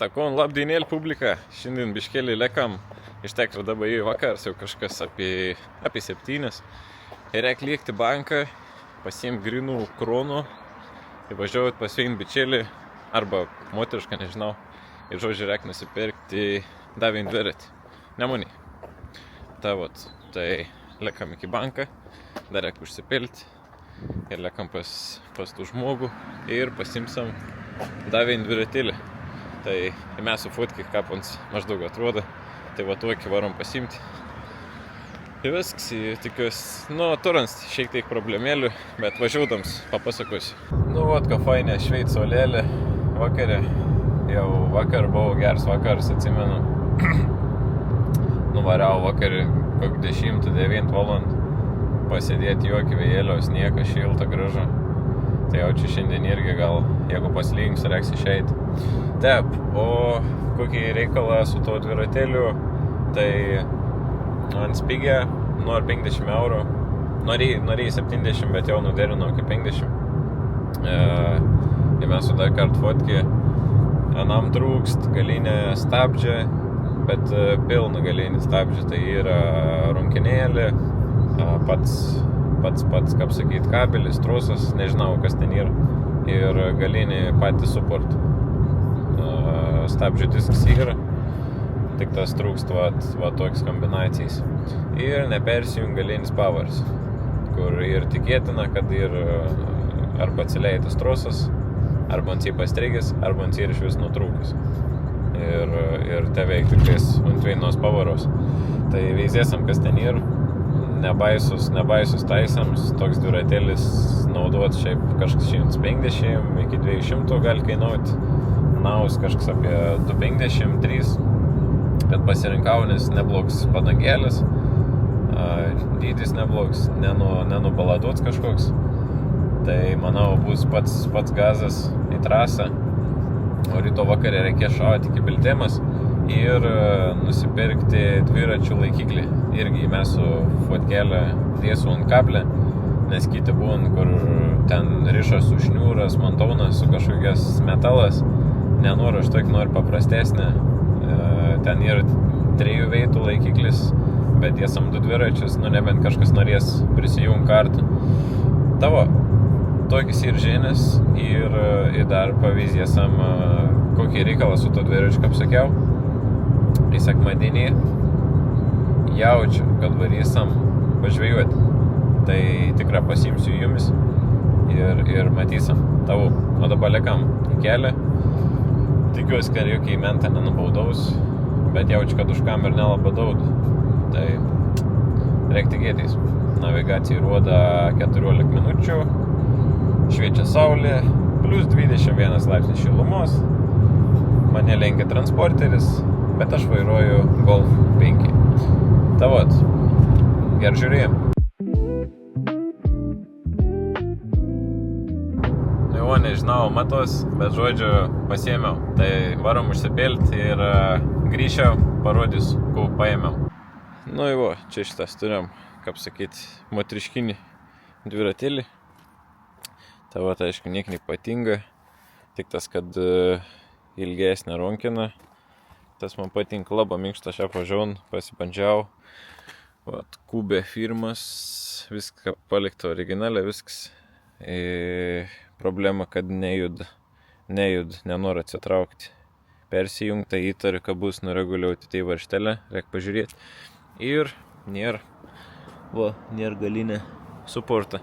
Takon, labdienėlį publika. Šiandien biškelį lekam iš tekro dabar į vakars, jau kažkas apie 7. Ir reik liekti banką, pasiimti grinų kronų, įvažiuoti pas vieną bičelį, arba moterišką, nežinau. Ir žodžiu, reik nusipirkti davin dviratį. Nemonį. Tai lekam iki banką, dar reik užsipilti. Ir lekam pas tų žmogų ir pasimsam davin dviratėlį. Tai mes su fotki kapons maždaug atrodo. Tai va tokį varom pasimti. Ir viskas, tikiuosi, turans šiek tiek problemėlių, bet važiuodams papasakosiu. Vat ką fainė, šveit saulėlė, vakarė. Jau vakar buvo geras vakaras, atsimenu. Nuvariau vakarį kokį 10-9 valandų. Pasėdėti jokį vėjėlio, sniegą, šiltą, gražu. Tai jau čia šiandien irgi gal, jeigu pasilinks, reiks išeiti. Taip, o kokį reikalą su to dviratėliu, tai ant spigė nori 50 eurų. Norėjai 70, bet jau nuderino iki 50. Ir mes su dar kart fotki. Anam trūkst galinė stabdžia, bet pilna galinė stabdžia. Tai yra runkinėlė, pats, kaip sakyt, kabelis, trosas, nežinau, kas ten yra. Ir galinį patį support. Stabdžio diskas yra, tik tas trūkst va toks kombinacijas. Ir nepersijung galinis powers, kur ir tikėtina, kad ir arba atsileitas trosas, arba ant jį pastrigęs, arba ant jį iš vis nutrūkęs. Ir te veik tiktais ant vienos pavaros. Tai veizėsam, kas ten yra. Nebaisus taisams, toks dviratėlis naudot šiaip kažkas 150 iki 200 gali kainuoti. Naus kažkas apie 253, bet pasirinkau, nes neblogs padangėlis, dydis neblogs, nenubaladots kažkoks. Tai manau bus pats gazas į trasą, o ryto vakarė reikės šauti iki Biltėmas ir nusipirkti dviračių laikiklį. Irgi mes su fotkelė dėsiu ant kablę, nes kiti būn, kur ten rišas su šniūras, mantaunas, su kažkokias metalas. Nenoriu, aš tokį noriu paprastesnį. Ten yra 3 veitų laikiklis, bet dėsam 2 dviračius, nebent kažkas norės prisijungti kartą. Tavo, tokis ir žinės ir dar pavyzdėsam, kokį reikalą su to dviračiu, kaip sakiau. Į sekmadienį jaučiu, kad varysam pažvėjuoti. Tai tikrai pasimsiu jumis ir matysam tavo. O dabar lekam į kelią. Tikiuosi, kad jokiai mentą nenubaudaus, bet jaučiu, kad už kamerą nelabai daug. Tai reik tikėtis. Navigacija rodo 14 minučių, šviečia saulė, plus 21 laipsnis šilumos. Mane lenkia transporteris, bet aš vairuoju Golf 5. Tavot, ger žiūrėjim. Nežinau, matos, bet žodžiu pasiėmiau. Tai varom užsipilti ir grįšiau, parodysiu, ko paėmiau. Čia šitas turim, kaip sakyt, motriškinį dviratėlį. Tai aišku, niek neypatinga. Tik tas, kad ilgesnė ronkina. Tas man patinka, labai minkšta, šią pažiūrėjau, pasibandžiau. Kubė firmas, viską palikta originalė, viskas. Problema, kad nejud, nenori atsitraukti. Persijungta, įtariu, kad bus nureguliuoti tai varžtelę, reik pažiūrėti. Ir nėra galinė suporta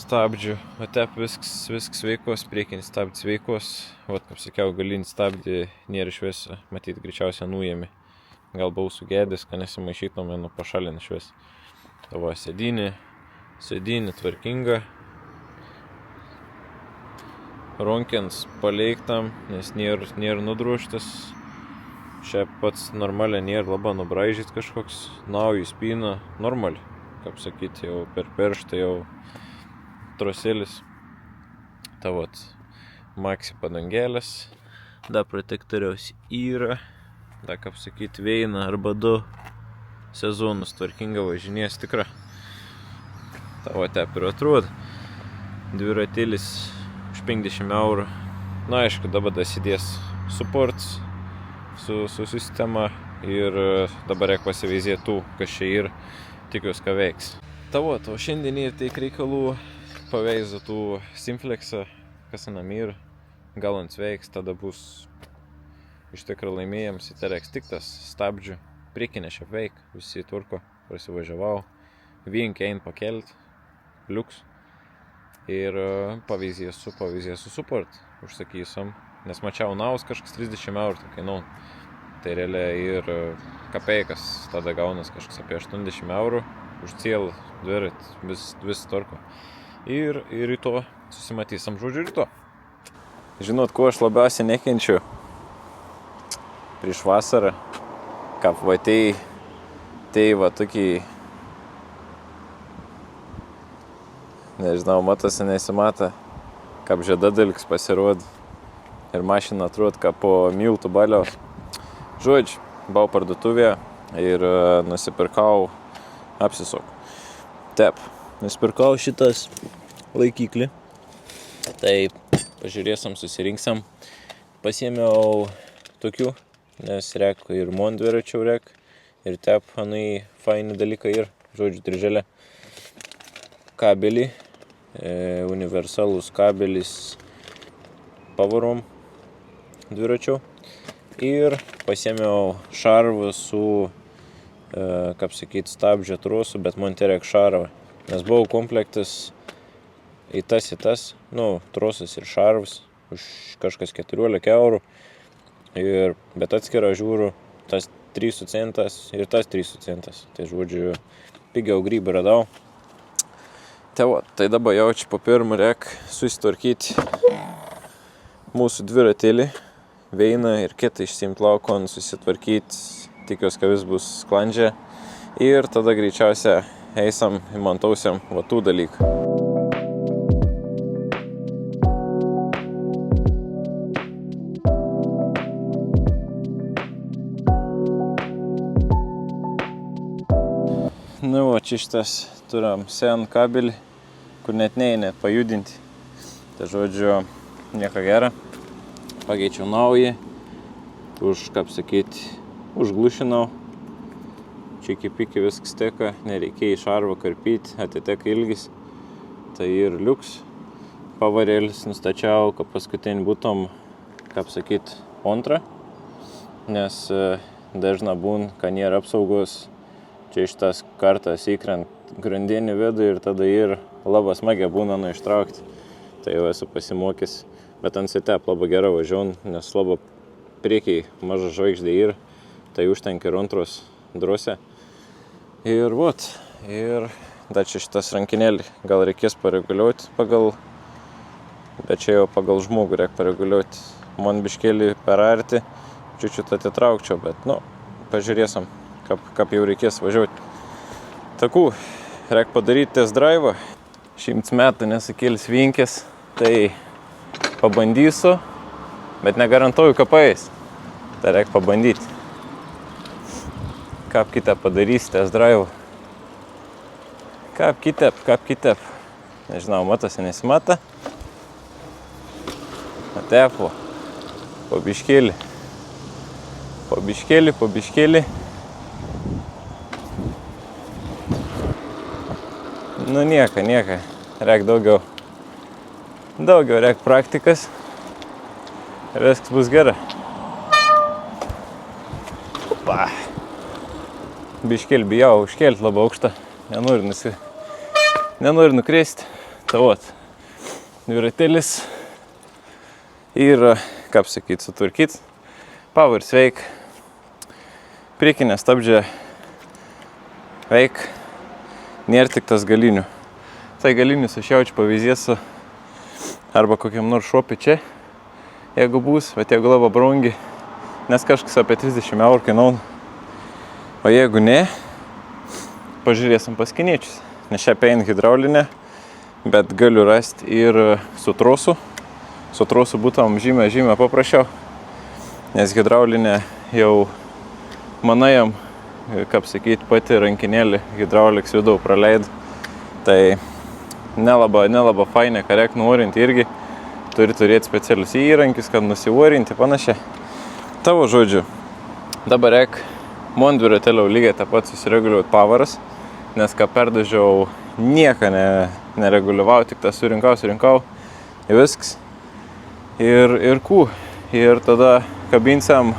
stabdžių. O tep viskas veikos, priekinis stabdis veikos. Kaip sakiau, galinį stabdį nėra iš viso, matyt, greičiausiai nuėmė. Gal buvau sugėdęs, kad nesimaišytum, pašalin iš viso. Tavo sėdynė tvarkinga. Ronkins paleiktam, nes nėra nudroštas. Čia pats normaliai nėra labai nubraižyt kažkoks. Nauji spyna, normali. Kaip sakyt, jau per perštą jau trosėlis. Tavot, maxi padangėlės. Da protektoriaus yra. Da, kaip sakyt, veina arba 2 sezonus tvarkinga važinės tikra. Tavo tep ir atrodo. Dviratėlis 50 eurų. Aišku, dabar dasidės support su sistema ir dabar reikia pasiveizėti tų, kas čia ir tikiuosi, ką veiks. O šiandien ir teik reikalų paveiza tų Simflexą, kas namir, gal ant veiks, tada bus iš tikrųjų laimėjams, tai reiks tik tas stabdžių, priekinė šiaip veik, visi turko, prasivažiavau, vinkę ein pakelt, liuks ir pavyzdys su support užsakysim, nes mačiau naus kažkas 30 eurų kainau, tai realiai ir kapeikas tada gaunas kažkas apie 80 eurų už cielą dvirat, vis turko. Ir ryto susimatysim, žodžiu, ryto. Žinot, ko aš labiausiai nekenčiu prieš vasarą, kaip va tai va tokį, nežinau, matosi nesimata, kaip žiedadalgis pasirodo ir mašina atrodo, kaip po miltų baliaus. Žodžiu, buvau parduotuvėje ir nusipirkau apsisuk. Taip, nusipirkau šitas laikiklį, tai pažiūrėsim, susirinksim. Pasiėmiau tokių, nes rek ir mondviračių rek, ir tep, anai faini dalykai ir, žodžiu, triželė. Kabelį, universalus kabelis pavarom dviračių. Ir pasiėmiau šarvą su, kaip sakyt, stabdžio trosu, bet man terek šarvą. Nes buvo komplektas į tas, trosas ir šarvas už kažkas 14 eurų. Bet atskirą žiūriu, tas 3 centas ir tas 3 centas. Tai žodžiu, pigiau grybą radau. Tai dabar jaučiu po pirmą rek susitvarkyti mūsų dviratėlį, veiną ir kitą išsiimt laukon, susitvarkyti, tikiuosi, kad vis bus sklandžia. Ir tada greičiausia eisam ir montausiam va tų dalykų. Čia šitas turim sen kabelį, kur net neina pajudinti. Tai žodžiu, nieko gera. Pakeičiau naują, užglušinau. Čiki-piki viskas teka, nereikėjo šarvą karpyti, atiteka ilgis. Tai ir liuks. Pavarėlis nustačiau, kad paskutinį būtum, antrą. Nes dažna būn, kad nėra apsaugos. Čia iš tas kartas įkrent grandinį vidų ir tada ir labai smagiai būna ištraukti. Tai jau esu pasimokęs. Bet ant sitep labai gerai važiuon, nes labai priekiai maža žvaigždė ir tai užtenka ir antros drose. Ir dar čia šitas rankinėlį gal reikės pareguliuoti bet čia jau pagal žmogų reikia pareguliuoti. Man biškėlį per arti, čiučiut atitraukčiau, bet pažiūrėsim. Kaip jau reikės važiuoti. Takų, reikia padaryti test drive. 100 metų nesakėlis vinkės, tai pabandysiu, bet negarantuoju, ką paeis. Tai reikia pabandyti. Kaip kitą padarys test drive. Kaip kitą. Nežinau, matosi, nesimata. Atepo. Po biškėlį. Nieka. Reik daugiau reik praktikas. Viskas bus gerai. Opa. Biškėlį bijau užkelti labai aukštą. Nenoriu nukrėsti. Dviratėlis. Ir, sutvarkyti. Power veik. Priekinė stabdžia veik. Nėra tik tas galinių. Tai galinius aš jaučiu pavyzdėsiu arba kokiam nors šopį čia, jeigu bus, bet jeigu labai brangi, nes kažkas apie 30 eurų kainau. O jeigu ne, pažiūrėsim pas kiniečius. Nes šią pein hidraulinę, bet galiu rasti ir su trosu. Su trosu būtum žymiai paprasčiau, nes hidraulinė jau manajam, pati rankinėlį hidrauliks vidau praleid. Tai nelaba fainė, ką reik nuorinti irgi. Turi turėti specialius įrankius, kad nusivorinti panašiai. Tavo žodžiu, dabar reik Mondvirio toliau lygiai tą pat susireguliuoti pavaras, nes ką perdažiau, nieką nereguliavau, tik tą surinkau ir viskas. Ir tada kabinsiam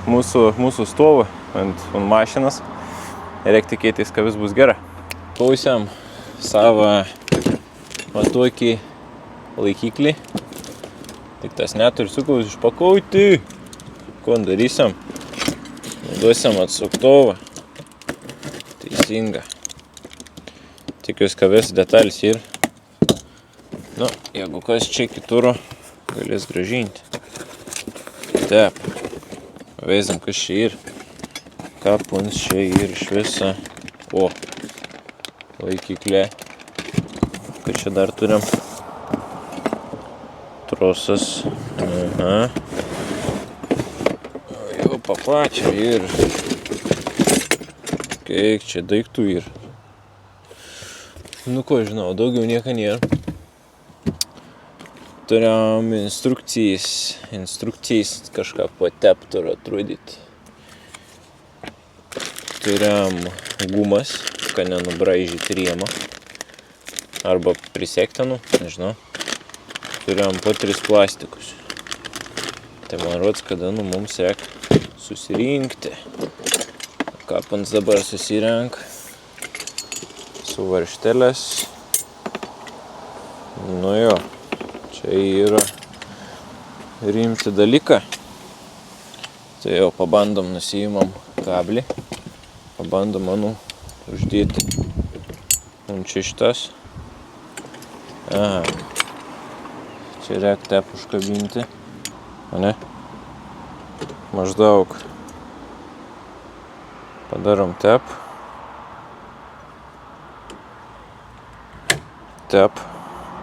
mūsų stovą ant mašinas ir reik tikėtis, kad vis bus gerai. Pausiam savo tokį laikiklį, tik tas neturi sukaus išpakauti. Ko darysim? Duosim atsuktuvą. Teisinga. Tikiuosi, kad vis detalės ir. Jeigu kas čia kituro, galės grąžinti. Taip. Veizam, kas čia ir. Kapuns čia ir iš viso. Laikiklė. Kad čia dar turim. Trosas. Aha. Jau paplačia ir. Kiek čia daiktų ir. Ko žinau, daugiau nieko nėra. Turim instrukcijas kažką patept ir atrodyti. Turim gumas, kad nenubraižyti rėmą. Arba prisektinų, nežinau. Turim po 3 plastikus. Tai man rods, kada mums reikia susirinkti. Kapans dabar susirenk. Su varštelės. Jo. Čia yra rimti dalyką. Tai jau pabandom, nusiimam kablį. Pabandom uždėti. Čia šitas. Aha. Čia reikia tep užkabinti. Ne? Maždaug padarom tep.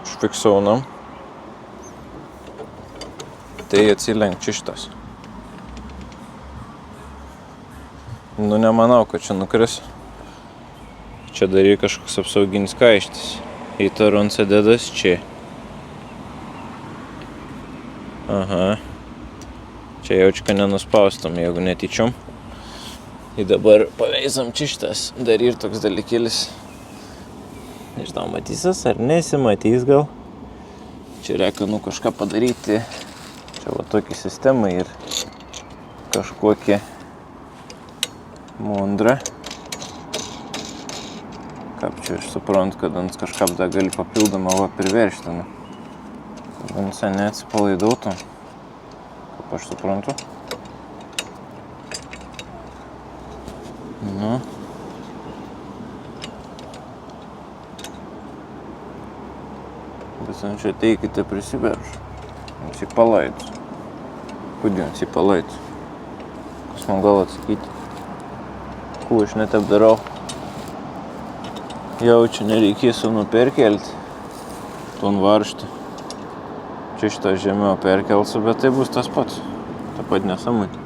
Užfiksaunam. Tai atsilenk čia šitas. Nemanau, kad čia nukris. Čia dar yra kažkoks apsauginis kaištis. Įtaronsa dedas čia. Aha. Čia jaučiu, kad nenuspaustam, jeigu netyčiom. Ir dabar paveizam čia šitas. Dar ir toks dalykėlis. Nežinau, matysis ar nesimatys gal. Čia reikia kažką padaryti. Čia va tokį sistemą ir kažkokį mundrą. Kaip čia aš suprantu, kad ant kažką dar gali papildomą priveršti. Ant neatsipalaidautų. Kaip aš suprantu. Bet ant čia teikite prisiverš. Ant jį palaidus. Kodėl ant jį palaidus? Kas man gal atsakyti? Kuo aš netap darau? Jaučiu, nereikės perkelti. Ton varštį. Čia šitą žemiau perkelsiu, bet tai bus tas pats. Ta pat nesąmonė.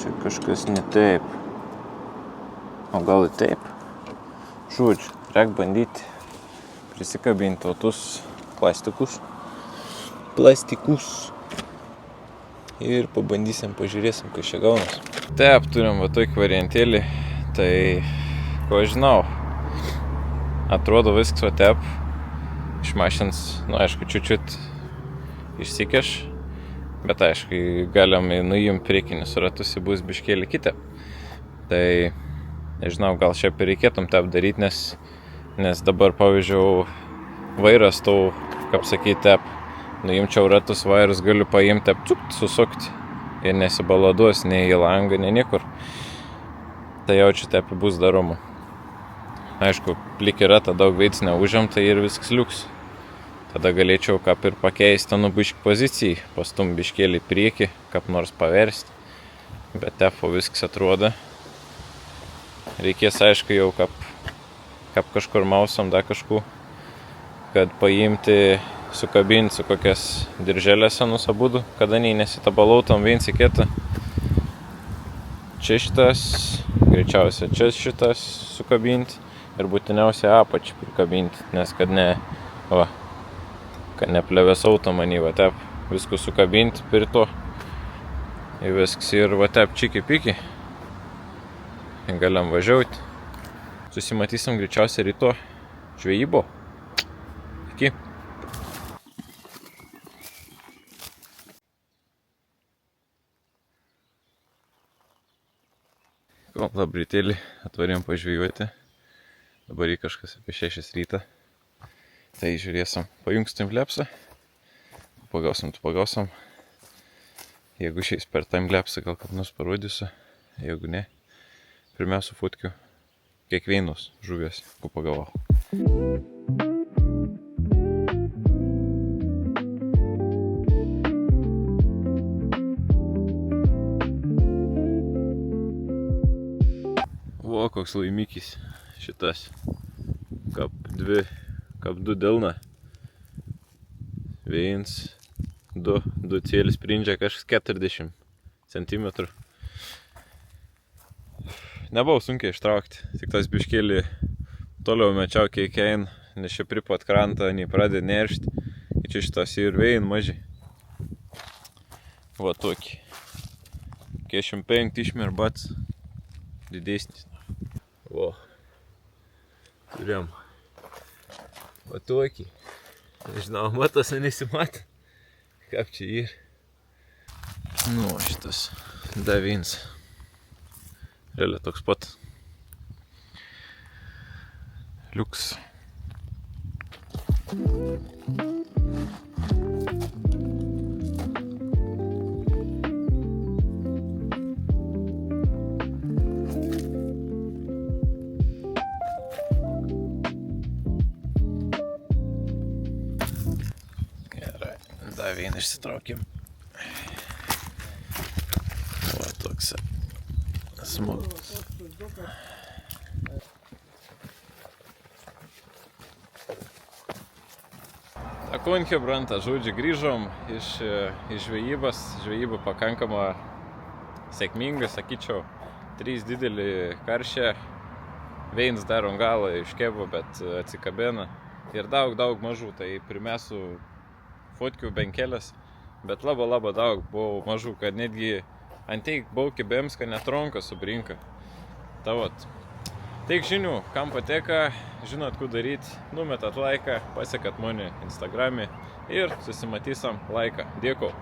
Čia kažkas ne taip. O gal ir taip? Žodžiu, reik bandyti prisikabinti totus plastikus. Ir pabandysim, pažiūrėsim, kas čia gaunas. Taip, turim va tokį variantėlį. Tai, ko žinau, atrodo viskas va taip. Iš mašins, aišku, čiut išsikeš. Bet aišku, galim nuimti priekinius ratus, bus biškėlį kitą. Tai, nežinau, gal šiaip reikėtum taip daryti, nes dabar, pavyzdžiui, vairas tau, kaip sakyti, taip, nuimčiau ratus vairus, galiu paimti, susukti ir nesibaladuos nei į langą, nei niekur. Tai jaučiu, taip bus daroma. Aišku, plik yra, tada daug veids neužimta ir viskas liuks. Tada galėčiau kaip ir pakeisti biškį pozicijai, pastum biškėlį priekį, kaip nors paversti. Bet tefo viskas atrodo. Reikės, aišku, jau kaip kažkur mausam, da kažkur, kad paimti, sukabinti su kokias dirželės senus abudu, kada nesitabalautam viens į kitą. Čia šitas, greičiausia čia šitas sukabinti ir būtiniausia apačią prikabinti, nes kad neplevėsautų manį, va taip, viską sukabinti prie to Ir viskas. Ir va taip čiki-piki. Galim važiuoti. Susimatysim greičiausiai ryto žvejybo. Iki. Labrytėlį atvarėm pažvėjuoti. Dabar kažkas apie 6 rytą. Tai žiūrėsim, pajungstim lepsą. Pagausim. Jeigu šiais per timelapsą gal kad nors parodysiu. Jeigu ne, pirmiausia fotkiu kiekvienos žuvės, ko pagavau. O, koks laimikis šitas. Kap 2 delna. 2 cėlis sprindžia kažkas 40 cm. Nebuvo sunkiai ištraukti, tik tas biškėlį toliau mečiau kiek ein, nes čia pripat krantą, nei pradė neršti. Ir čia šitas ir vėjin maži. Va tokį. 45 išmerbats didesnis. Va. Turėjom. Va tokį. Nežinau, matas nesimatė. Kaip čia ir. Nu, šitas davins. Realiai toks pat. Liuks. Gerai, dar vieną išsitraukim. Va toks smagus. Akonke branta, žodžiu, grįžom iš žvejybos. Žvejyba pakankama sėkminga, sakyčiau. 3 didelį karšę. Veins darom galą iškebo, bet atsikabena. Ir daug mažų, tai pirmiausia fotkių benkelės. Bet labai daug buvo mažų, kad netgi anteik buvo kibėms, kad net ronka subrinka. Ta vat. Teik žinių, kam pateka, žinot, kur daryti, numetat laiką, pasekat mane Instagram'e ir susimatysim laiką. Dėkui.